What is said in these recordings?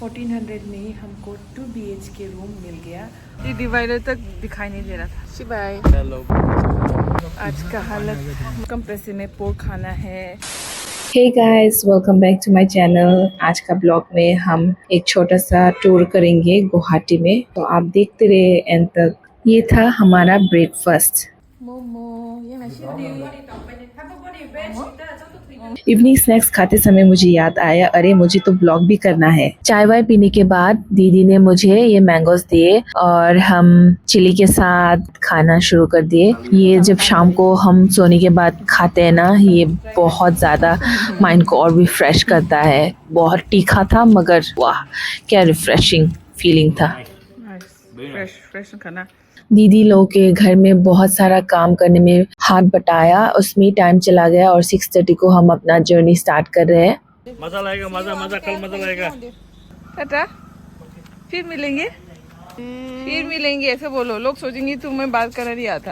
1400 में ही हमको 2 BHK room मिल गया। ये डिवाइडर तक दिखाई नहीं दे रहा था। शिबाय आज का हालत कंप्रेसर में पोर्क खाना है। Hey guys, welcome back to my channel। आज का ब्लॉग में हम एक छोटा सा टूर करेंगे गुवाहाटी में, तो आप देखते रहे एंड तक। ये था हमारा ब्रेकफास्ट। इवनिंग स्नैक्स खाते समय मुझे याद आया, अरे मुझे तो ब्लॉग भी करना है। चाय वाय पीने के बाद दीदी ने मुझे ये मैंगोस दिए और हम चिली के साथ खाना शुरू कर दिए। ये जब शाम को हम सोने के बाद खाते हैं ना, ये बहुत ज़्यादा माइंड को और भी फ्रेश करता है। बहुत तीखा था मगर वाह क्या रिफ्रेशिंग फीलिंग था। फ्रेश खाना। दीदी लोग के घर में बहुत सारा काम करने में हाथ बटाया, उसमें टाइम चला गया और 6:30 को हम अपना जर्नी स्टार्ट कर रहे हैं। मजा लाएगा, मजा कल मजा लाएगा। टाटा, फिर मिलेंगे ऐसे बोलो, लोग सोचेंगे तुम्हें बात करना नहीं आता।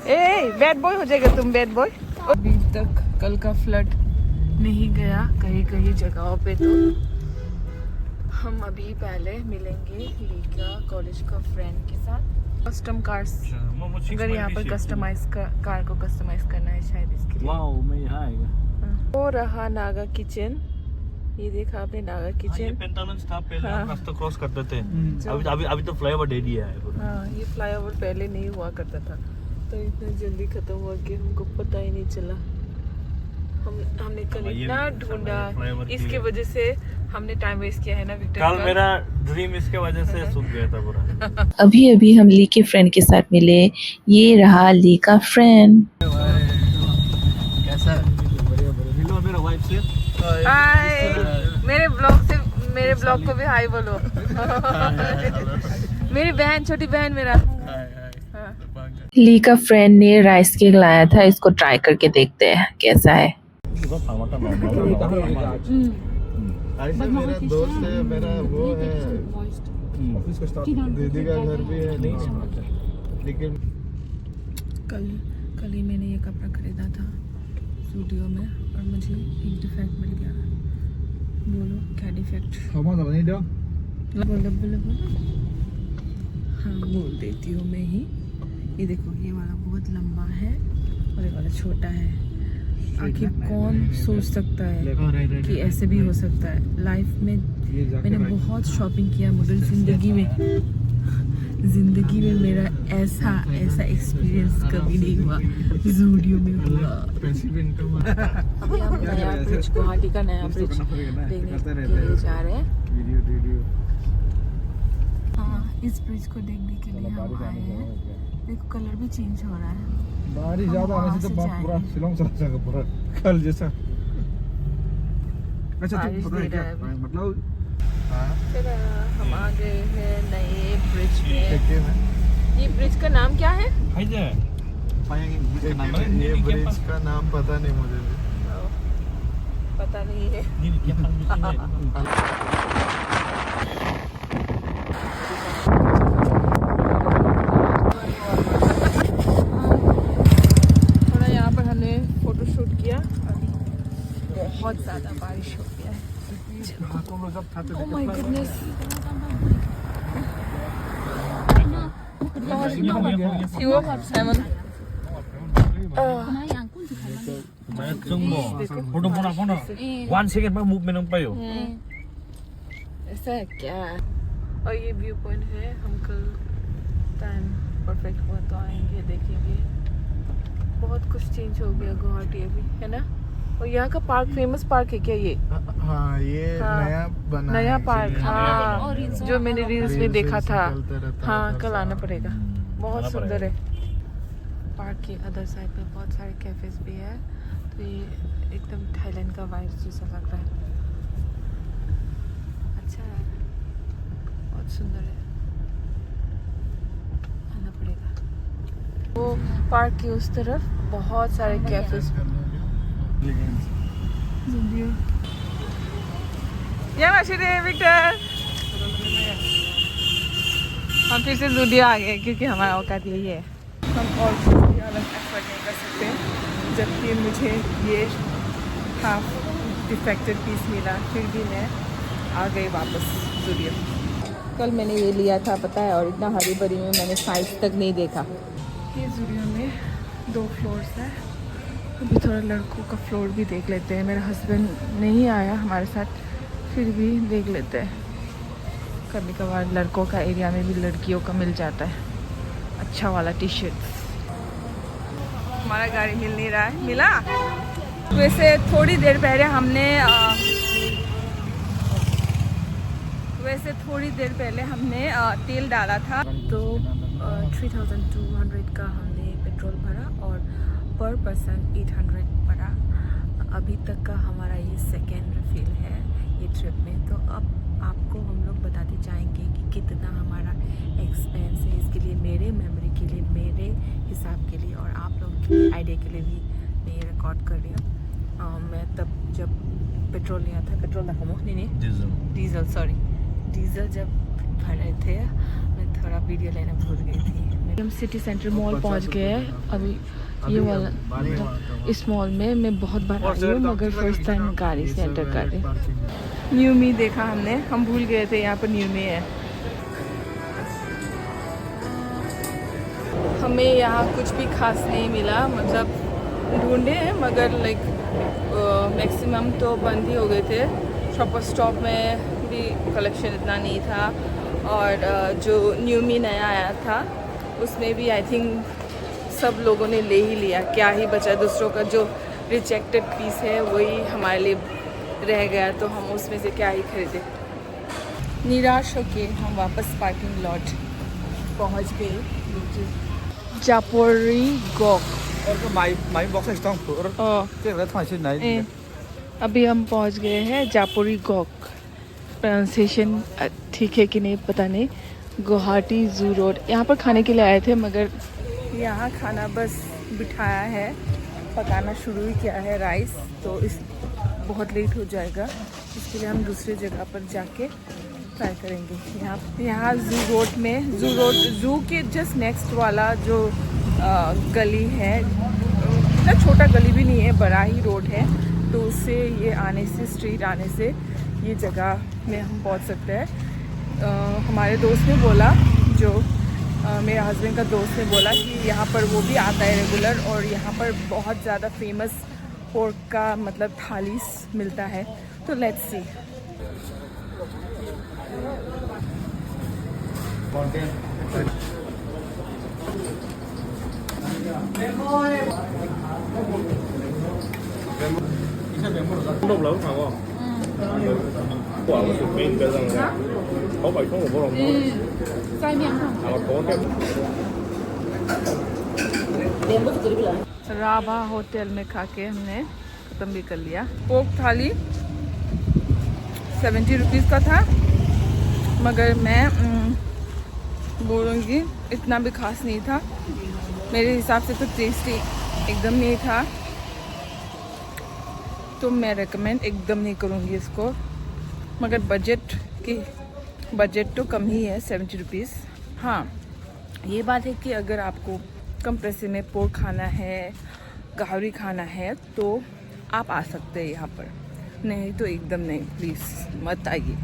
ए बैड बॉय हो जाएगा तुम, बैड बॉय। अभी तक कल का फ्लड नहीं गया कहीं कहीं जगहों पे, तो हम अभी पहले मिलेंगे लीका कॉलेज का फ्रेंड के साथ। कस्टम कार्स, अगर यहाँ पर कस्टमाइज कार को कस्टमाइज करना है शायद इसके लिए। वाओ, मैं यहाँ आएगा। वो रहा नागा किचन, ये देखा आपने नागा किचन। ये पेंटामेंट्स था पहले, हम रास्ता क्रॉस करते थे। अभी तो फ्लाईओवर दे दिया है। हाँ, ये फ्लाईओवर पहले नहीं हुआ करता था, तो इतना जल्दी खत्म हुआ कि हमको पता ही नहीं चला। हमने कल इतना ढूंढा, इसके वजह से हमने टाइम वेस्ट किया है ना विक्टर। कल मेरा ड्रीम इसके वजह से सूख गया था पूरा। अभी हम ली के फ्रेंड के साथ मिले। ये रहा ली का फ्रेंड। कैसा मिलो मेरा वाइफ से। हाय, मेरे ब्लॉग को भी हाय बोलो। मेरी बहन, छोटी बहन मेरा। ली का फ्रेंड ने राइस केक लाया था, इसको ट्राई करके देखते हैं कैसा है। मेरा दोस्त है, मेरा वो है, दीदी का घर भी है, लेकिन कल ही मैंने ये कपड़ा खरीदा था स्टूडियो में और मुझे एक डिफेक्ट मिल गया। बोलो क्या डिफेक्ट? बोलो। हाँ बोल देती हूँ मैं ही। ये देखो, ये वाला बहुत लंबा है और ये वाला छोटा है। आखिर कौन सोच सकता है कि ऐसे भी हो सकता है। लाइफ में मैंने बहुत शॉपिंग किया मगर जिंदगी में मेरा ऐसा एक्सपीरियंस कभी नहीं हुआ। ज़ूडियो में हुआ। अभी हम नया ब्रिज, गुवाहाटी का नया ब्रिज देखने के लिए जा रहे हैं। हाँ, इस ब्रिज को देखने के लिए हम आए हैं। देखो कलर भी चेंज हो रहा है। बारिश ज्यादा आने से तो पूरा शिलोंग चला जाएगा, पूरा कल जैसा। अच्छा तो पता है क्या मतलब? फिर हम आ गए हैं नए ब्रिज में। ये ब्रिज का नाम क्या है? ये ब्रिज का नाम पता नहीं मुझे भी। पता नहीं है। थोड़ा यहाँ पर हमने फोटो शूट किया। अभी बहुत ज़्यादा बारिश हो गया है। Oh my goodness। One second में मूवमेंट नहीं पायो। ऐसा है क्या? और ये व्यू पॉइंट है। हम कल टाइम परफेक्ट हुआ तो आएंगे, देखेंगे। बहुत कुछ चेंज हो गया गुवाहाटी अभी, है ना? और यहाँ का पार्क, फेमस पार्क है क्या ये? हाँ, ये नया बना नया है पार्क। हाँ, जो मैंने रील्स में देखा था। हाँ, है, कल आना पड़ेगा। बहुत सुंदर है। पार्क के अदर साइड में बहुत सारे कैफेज भी है, तो ये एकदम थाईलैंड का वाइब जैसा लग रहा है। अच्छा है, बहुत सुंदर है, आना पड़ेगा। वो पार्क के उस तरफ बहुत सारे कैफेज। विक्टर, हम फिर से ज़ूडियो आ गए क्योंकि हमारा औकात यही है। हम और कोई अलग एफर्ट नहीं कर सकते, जबकि मुझे ये हाफ डिफेक्टेड पीस मिला, फिर भी मैं आ गए वापस ज़ूडियो। कल मैंने ये लिया था पता है, और इतना हरी भरी में मैंने साइज़ तक नहीं देखा। ये ज़ूडियो में 2 फ्लोर्स है। अभी थोड़ा लड़कों का फ्लोर भी देख लेते हैं। मेरा हस्बैंड नहीं आया हमारे साथ, फिर भी देख लेते हैं। कभी कभार लड़कों का एरिया में भी लड़कियों का मिल जाता है अच्छा वाला टी शर्ट। हमारा गाड़ी मिल नहीं रहा है। मिला वैसे थोड़ी देर पहले हमने तेल डाला था, तो 3200 का हमने पेट्रोल भरा और पर पर्सन 800 पड़ा। अभी तक का हमारा ये सेकेंड रिफिल है ये ट्रिप में। तो अब आपको हम लोग बताते जाएंगे कि कितना हमारा एक्सपेंस है। इसके लिए मेरे मेमोरी के लिए, मेरे हिसाब के लिए और आप लोगों के आइडिया के लिए भी मैं ये रिकॉर्ड कर रही हूँ। मैं तब जब पेट्रोल लिया था, पेट्रोल नहीं डीजल जब भर रहे थे, मैं थोड़ा वीडियो लेना भूल गई थी। हम सिटी सेंटर मॉल पहुंच गए हैं। अभी ये वाला इस मॉल में मैं बहुत बार आई हूँ, मगर फर्स्ट टाइम गाड़ी से एंटर कर रही। न्यू मी देखा हमने, हम भूल गए थे यहाँ पर न्यू मी है। हमें यहाँ कुछ भी खास नहीं मिला, मतलब ढूंढे हैं मगर लाइक मैक्सिमम तो बंद ही हो गए थे। शॉपर स्टॉप में भी कलेक्शन इतना नहीं था, और जो न्यू मी नया आया था उसमें भी आई थिंक सब लोगों ने ले ही लिया। क्या ही बचा, दूसरों का जो रिजेक्टेड पीस है वही हमारे लिए रह गया, तो हम उसमें से क्या ही खरीदे। निराश होके हम वापस पार्किंग लॉट पहुंच गए। जापोरी गॉक अभी हम पहुंच गए हैं जापोरी गॉक। प्रोनाउंसिएशन ठीक है कि नहीं पता नहीं। गुवाहाटी जू रोड। यहाँ पर खाने के लिए आए थे, मगर यहाँ खाना बस बिठाया है, पकाना शुरू ही किया है राइस, तो इस बहुत लेट हो जाएगा। इसके लिए हम दूसरी जगह पर जाके ट्राई करेंगे। यहाँ जू रोड में, जू के जस्ट नेक्स्ट वाला जो गली है, इतना छोटा गली भी नहीं है, बड़ा ही रोड है, तो उससे ये आने से, स्ट्रीट आने से ये जगह में हम पहुंच सकते हैं। हमारे दोस्त ने बोला, जो मेरे हस्बैंड का दोस्त ने बोला कि यहाँ पर वो भी आता है रेगुलर, और यहाँ पर बहुत ज़्यादा फेमस पोर्क का मतलब थाली मिलता है। तो लेट्स सी। राभा होटल में खा के हमने ख़त्म भी कर लिया। पोर्क थाली 70 रुपीज़ का था, मगर मैं बोलूँगी इतना भी खास नहीं था। मेरे हिसाब से तो टेस्टी एकदम नहीं था, तो मैं रेकमेंड एकदम नहीं करूँगी इसको। मगर बजट तो कम ही है, 70 रुपीज़। हाँ, ये बात है कि अगर आपको कम पैसे में पोर्क खाना है, गाहरी खाना है, तो आप आ सकते हैं यहाँ पर, नहीं तो एकदम नहीं, प्लीज़ मत आइए।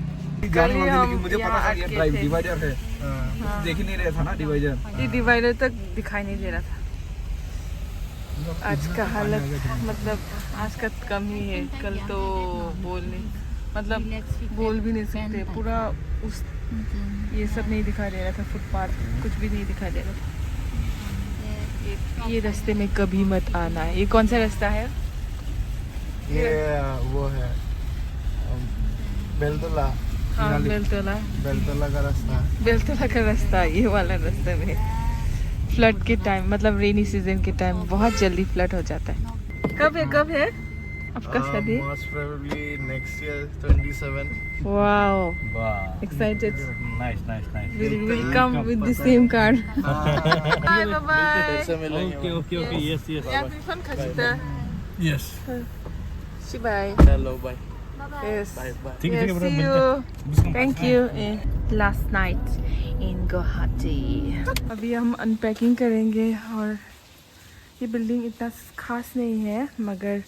मुझे पता है ये डिवाइडर है, देख ही नहीं रहा था ना डिवाइडर। ये डिवाइडर तक दिखाई नहीं दे रहा था। आज का हालत मतलब आज का कम ही है, कल तो बोल भी नहीं सकते। पूरा उस ये सब नहीं दिखाई दे रहा था, फुटपाथ कुछ भी नहीं दिखाई दे रहा था। ये रास्ते में कभी मत आना है। ये कौन सा रास्ता है? ये वो है बेलतला। हाँ, बेलतला का रास्ता। ये वाला रास्ते में फ्लड के टाइम, मतलब रेनी सीजन के टाइम बहुत जल्दी फ्लड हो जाता है। कब है आपका शादी? Most probably next year 27. Wow, excited. Nice. We'll come with the same car. Bye. Okay. Yes. Fun khachta. Yes. Bye. Hello, bye. Yes. Bye. ठीक है, See you. Thank you. Last night in Guwahati. अभी हम unpacking करेंगे, और ये building इतना खास नहीं है, मगर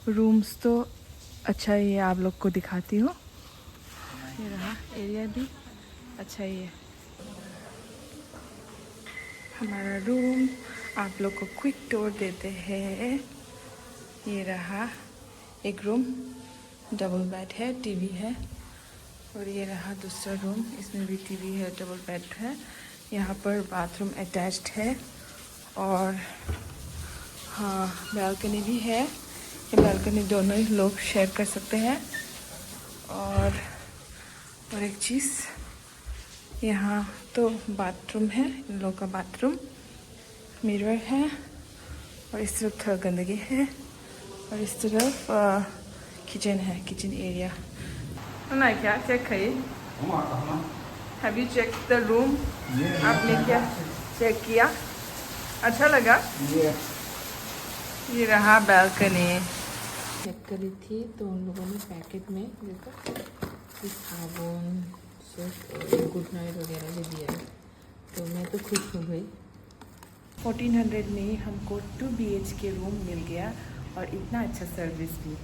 रूम्स तो अच्छा ही है। आप लोग को दिखाती हूँ। एरिया भी अच्छा ही है। हमारा रूम आप लोग को क्विक टूर देते हैं। ये रहा एक रूम, डबल बेड है, टीवी है। और ये रहा दूसरा रूम, इसमें भी टीवी है, डबल बेड है। यहाँ पर बाथरूम अटैच्ड है और हाँ बालकनी भी है। ये बालकनी दोनों ही लोग शेयर कर सकते हैं। और एक चीज़, यहाँ तो बाथरूम है, इन लोगों का बाथरूम, मिरर है और इस तरफ थोड़ा गंदगी है और इस तरफ किचन है, किचन एरिया। ना क्या चेक है? Have you check the room? आपने क्या चेक किया? अच्छा लगा? ये रहा बालकनी। चेक करी थी तो उन लोगों ने पैकेट में देखो साबुन, सोप और गुड नाइट वगैरह भी दिया है, तो मैं तो खुश हो गई। 1400 में हमको 2 BHK रूम मिल गया और इतना अच्छा सर्विस भी।